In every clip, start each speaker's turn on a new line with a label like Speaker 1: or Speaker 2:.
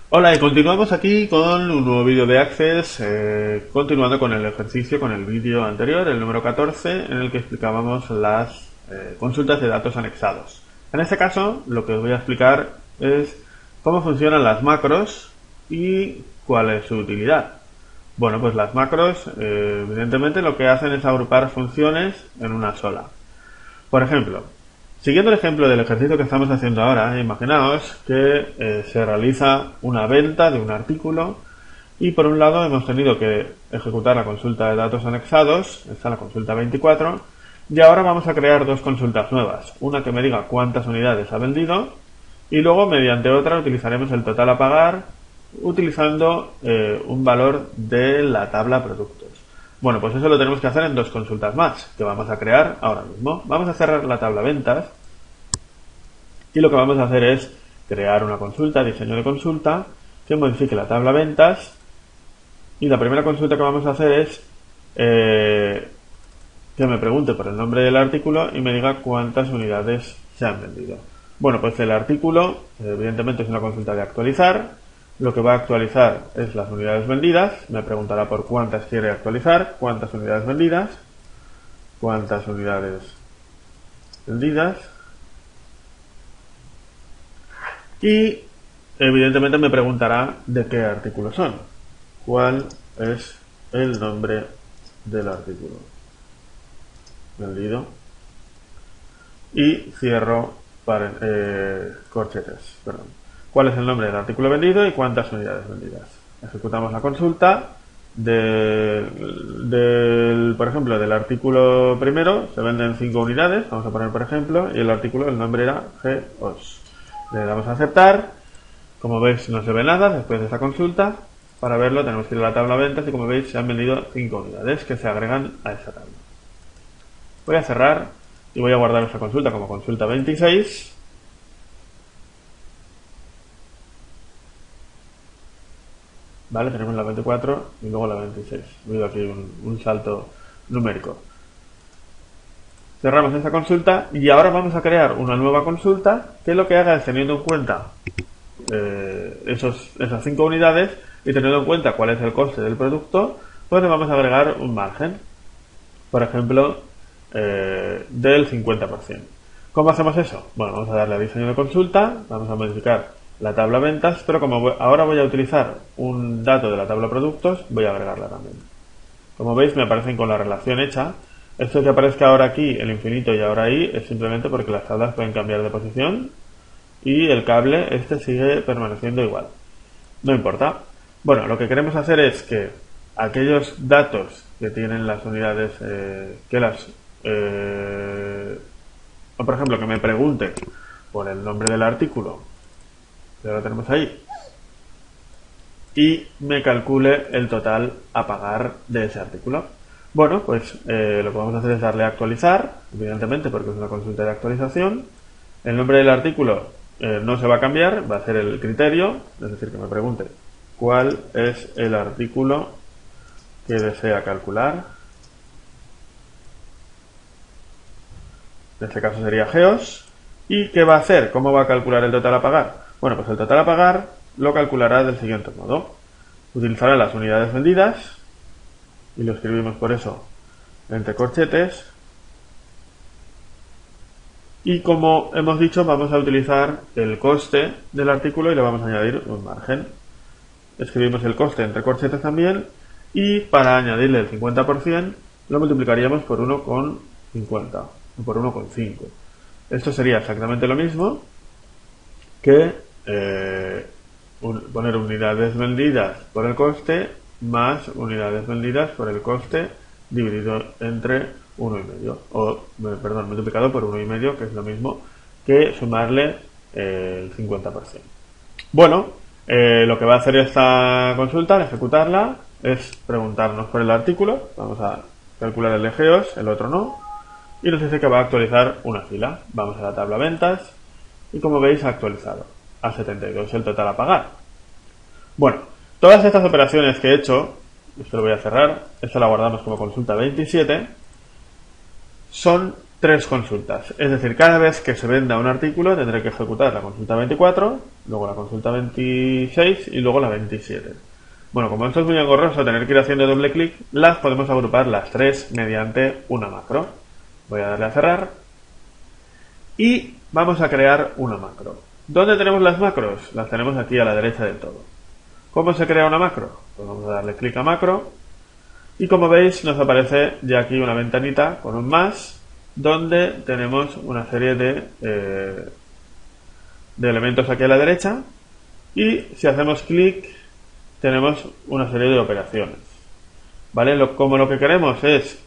Speaker 1: Hola, y continuamos aquí con un nuevo vídeo de Access, continuando con el ejercicio, con el vídeo anterior, el número 14, en el que explicábamos las consultas de datos anexados. En este caso, lo que os voy a explicar es cómo funcionan las macros y cuál es su utilidad. Bueno, pues las macros, evidentemente, lo que hacen es agrupar funciones en una sola. Por ejemplo, siguiendo el ejemplo del ejercicio que estamos haciendo ahora, imaginaos que se realiza una venta de un artículo y por un lado hemos tenido que ejecutar la consulta de datos anexados, esta es la consulta 24, y ahora vamos a crear dos consultas nuevas, una que me diga cuántas unidades ha vendido y luego mediante otra utilizaremos el total a pagar utilizando un valor de la tabla productos. Bueno, pues eso lo tenemos que hacer en dos consultas más, que vamos a crear ahora mismo. Vamos a cerrar la tabla ventas y lo que vamos a hacer es crear una consulta, diseño de consulta, que modifique la tabla ventas y la primera consulta que vamos a hacer es que me pregunte por el nombre del artículo y me diga cuántas unidades se han vendido. Bueno, pues el artículo evidentemente es una consulta de actualizar. Lo que va a actualizar es las unidades vendidas. Me preguntará por cuántas quiere actualizar, cuántas unidades vendidas, cuántas unidades vendidas. Y evidentemente me preguntará de qué artículo son. ¿Cuál es el nombre del artículo vendido? Y cierro corchetes, perdón. ¿Cuál es el nombre del artículo vendido y cuántas unidades vendidas? Ejecutamos la consulta por ejemplo, del artículo primero se venden 5 unidades, vamos a poner por ejemplo, y el artículo, el nombre era GOS. Le damos a aceptar. Como veis no se ve nada después de esta consulta. Para verlo tenemos que ir a la tabla ventas y como veis se han vendido 5 unidades que se agregan a esta tabla. Voy a cerrar y voy a guardar esta consulta como consulta 26. Vale, tenemos la 24 y luego la 26. He habido aquí un salto numérico. Cerramos esta consulta y ahora vamos a crear una nueva consulta que lo que haga es, teniendo en cuenta esas 5 unidades y teniendo en cuenta cuál es el coste del producto, pues le vamos a agregar un margen, por ejemplo, del 50%. ¿Cómo hacemos eso? Bueno, vamos a darle a diseño de consulta, vamos a modificar la tabla ventas, pero como ahora voy a utilizar un dato de la tabla productos, voy a agregarla también. Como veis me aparecen con la relación hecha. Esto que aparezca ahora aquí, el infinito y ahora ahí, es simplemente porque las tablas pueden cambiar de posición y el cable este sigue permaneciendo igual. No importa. Bueno, lo que queremos hacer es que aquellos datos que tienen las unidades, o por ejemplo que me pregunte por el nombre del artículo, que ahora tenemos ahí, y me calcule el total a pagar de ese artículo. Bueno, pues lo que vamos a hacer es darle a actualizar, evidentemente porque es una consulta de actualización. El nombre del artículo no se va a cambiar, va a ser el criterio, es decir, que me pregunte cuál es el artículo que desea calcular. En este caso sería GEOS. ¿Y qué va a hacer? ¿Cómo va a calcular el total a pagar? Bueno, pues el total a pagar lo calculará del siguiente modo. Utilizará las unidades vendidas y lo escribimos por eso entre corchetes. Y como hemos dicho, vamos a utilizar el coste del artículo y le vamos a añadir un margen. Escribimos el coste entre corchetes también y para añadirle el 50% lo multiplicaríamos por 1,50 o por 1,5. Esto sería exactamente lo mismo que poner unidades vendidas por el coste más unidades vendidas por el coste dividido entre 1,5 multiplicado por 1,5, que es lo mismo que sumarle el 50%. Bueno, lo que va a hacer esta consulta al ejecutarla es preguntarnos por el artículo. Vamos a calcular el de GEOS, el otro no, y nos dice que va a actualizar una fila. Vamos a la tabla ventas y como veis ha actualizado a 72 el total a pagar. Bueno, todas estas operaciones que he hecho, esto lo voy a cerrar, esto la guardamos como consulta 27, son 3 consultas. Es decir, cada vez que se venda un artículo tendré que ejecutar la consulta 24, luego la consulta 26 y luego la 27. Bueno, como esto es muy engorroso tener que ir haciendo doble clic, las podemos agrupar las 3 mediante una macro. Voy a darle a cerrar y vamos a crear una macro. ¿Dónde tenemos las macros? Las tenemos aquí a la derecha del todo. ¿Cómo se crea una macro? Pues vamos a darle clic a macro y como veis nos aparece ya aquí una ventanita con un más donde tenemos una serie de elementos aquí a la derecha y si hacemos clic tenemos una serie de operaciones. ¿Vale? Como lo que queremos es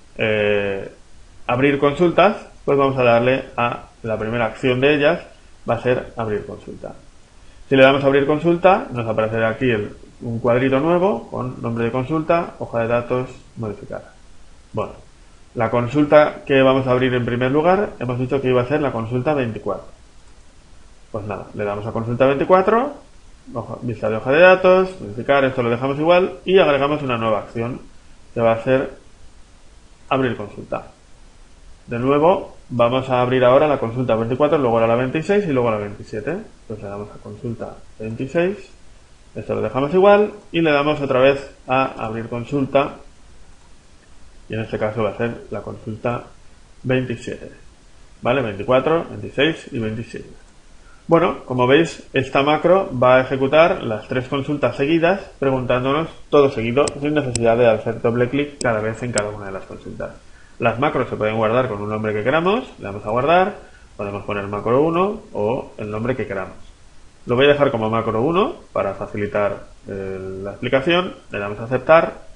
Speaker 1: abrir consultas, pues vamos a darle a la primera acción de ellas, va a ser abrir consulta. Si le damos a abrir consulta, nos aparecerá aquí un cuadrito nuevo con nombre de consulta, hoja de datos, modificar. Bueno, la consulta que vamos a abrir en primer lugar, hemos dicho que iba a ser la consulta 24. Pues nada, le damos a consulta 24, vista de hoja de datos, modificar, esto lo dejamos igual y agregamos una nueva acción que va a ser abrir consulta. De nuevo, vamos a abrir ahora la consulta 24, luego a la 26 y luego a la 27. Entonces le damos a consulta 26, esto lo dejamos igual y le damos otra vez a abrir consulta y en este caso va a ser la consulta 27. ¿Vale? 24, 26 y 27. Bueno, como veis, esta macro va a ejecutar las 3 consultas seguidas preguntándonos todo seguido sin necesidad de hacer doble clic cada vez en cada una de las consultas. Las macros se pueden guardar con un nombre que queramos, le damos a guardar, podemos poner macro 1 o el nombre que queramos. Lo voy a dejar como macro 1 para facilitar la explicación, le damos a aceptar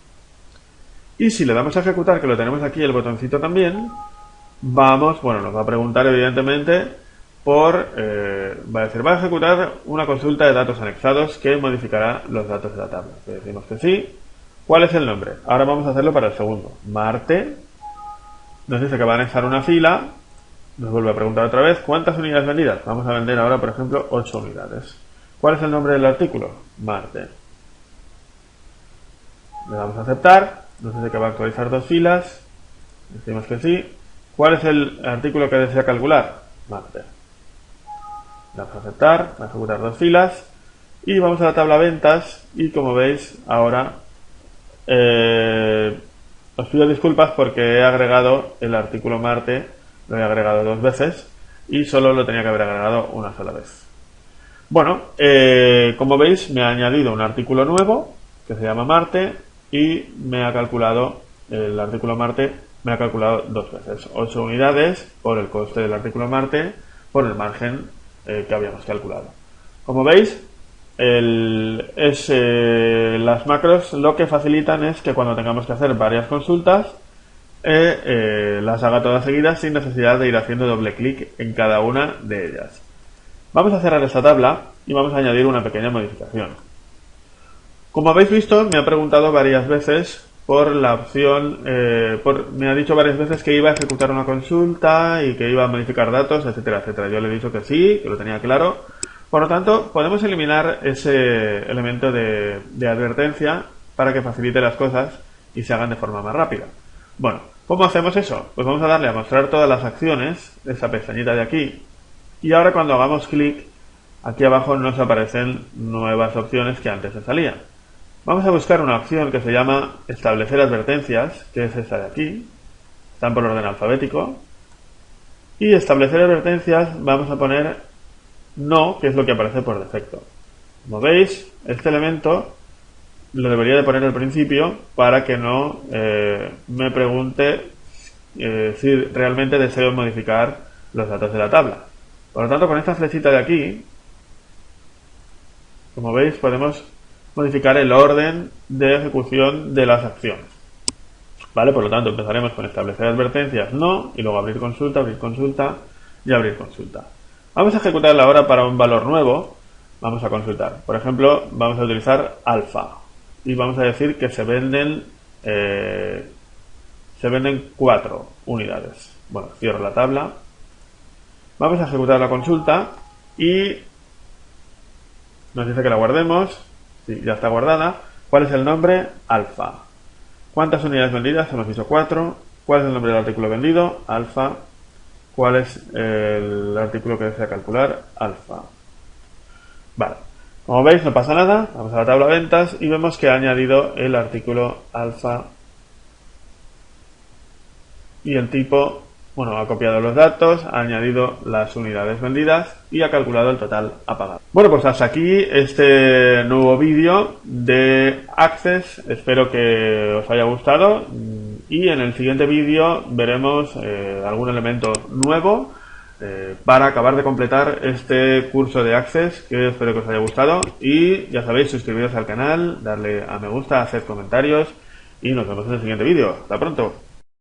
Speaker 1: y si le damos a ejecutar, que lo tenemos aquí el botoncito también, nos va a preguntar evidentemente va a decir, va a ejecutar una consulta de datos anexados que modificará los datos de la tabla. Le decimos que sí. ¿Cuál es el nombre? Ahora vamos a hacerlo para el segundo. Marte. Nos dice que va a anexar una fila. Nos vuelve a preguntar otra vez, ¿cuántas unidades vendidas? Vamos a vender ahora, por ejemplo, 8 unidades. ¿Cuál es el nombre del artículo? Marte. Le damos a aceptar. Nos dice que va a actualizar 2 filas. Decimos que sí. ¿Cuál es el artículo que desea calcular? Marte. Vamos a aceptar, a ejecutar 2 filas y vamos a la tabla ventas y como veis ahora os pido disculpas porque he agregado el artículo Marte, lo he agregado 2 veces y solo lo tenía que haber agregado una sola vez. Bueno, como veis me ha añadido un artículo nuevo que se llama Marte y me ha calculado el artículo Marte, me ha calculado 2 veces, 8 unidades por el coste del artículo Marte por el margen que habíamos calculado. Como veis, las macros lo que facilitan es que cuando tengamos que hacer varias consultas las haga todas seguidas sin necesidad de ir haciendo doble clic en cada una de ellas. Vamos a cerrar esta tabla y vamos a añadir una pequeña modificación. Como habéis visto, me ha preguntado varias veces por la opción, me ha dicho varias veces que iba a ejecutar una consulta y que iba a modificar datos, etcétera, etcétera. Yo le he dicho que sí, que lo tenía claro. Por lo tanto, podemos eliminar ese elemento de advertencia para que facilite las cosas y se hagan de forma más rápida. Bueno, ¿cómo hacemos eso? Pues vamos a darle a mostrar todas las acciones, esa pestañita de aquí, y ahora cuando hagamos clic, aquí abajo nos aparecen nuevas opciones que antes se salían. Vamos a buscar una opción que se llama establecer advertencias, que es esta de aquí. Están por orden alfabético. Y establecer advertencias vamos a poner no, que es lo que aparece por defecto. Como veis, este elemento lo debería de poner al principio para que no me pregunte si realmente deseo modificar los datos de la tabla. Por lo tanto, con esta flechita de aquí, como veis, podemos modificar el orden de ejecución de las acciones. ¿Vale? Por lo tanto, empezaremos con establecer advertencias, no, y luego abrir consulta y abrir consulta. Vamos a ejecutarla ahora para un valor nuevo. Vamos a consultar. Por ejemplo, vamos a utilizar alfa y vamos a decir que se venden 4 unidades. Bueno, cierro la tabla. Vamos a ejecutar la consulta y nos dice que la guardemos. Sí, ya está guardada. ¿Cuál es el nombre? Alfa. ¿Cuántas unidades vendidas? Hemos dicho 4. ¿Cuál es el nombre del artículo vendido? Alfa. cuál es el artículo que desea calcular, alfa. Vale, como veis no pasa nada, vamos a la tabla de ventas y vemos que ha añadido el artículo alfa y el tipo, bueno, ha copiado los datos, ha añadido las unidades vendidas y ha calculado el total a pagar. Bueno, pues hasta aquí este nuevo vídeo de Access, espero que os haya gustado y en el siguiente vídeo veremos algún elemento nuevo para acabar de completar este curso de Access, que espero que os haya gustado y ya sabéis, suscribiros al canal, darle a me gusta, hacer comentarios y nos vemos en el siguiente vídeo. Hasta pronto.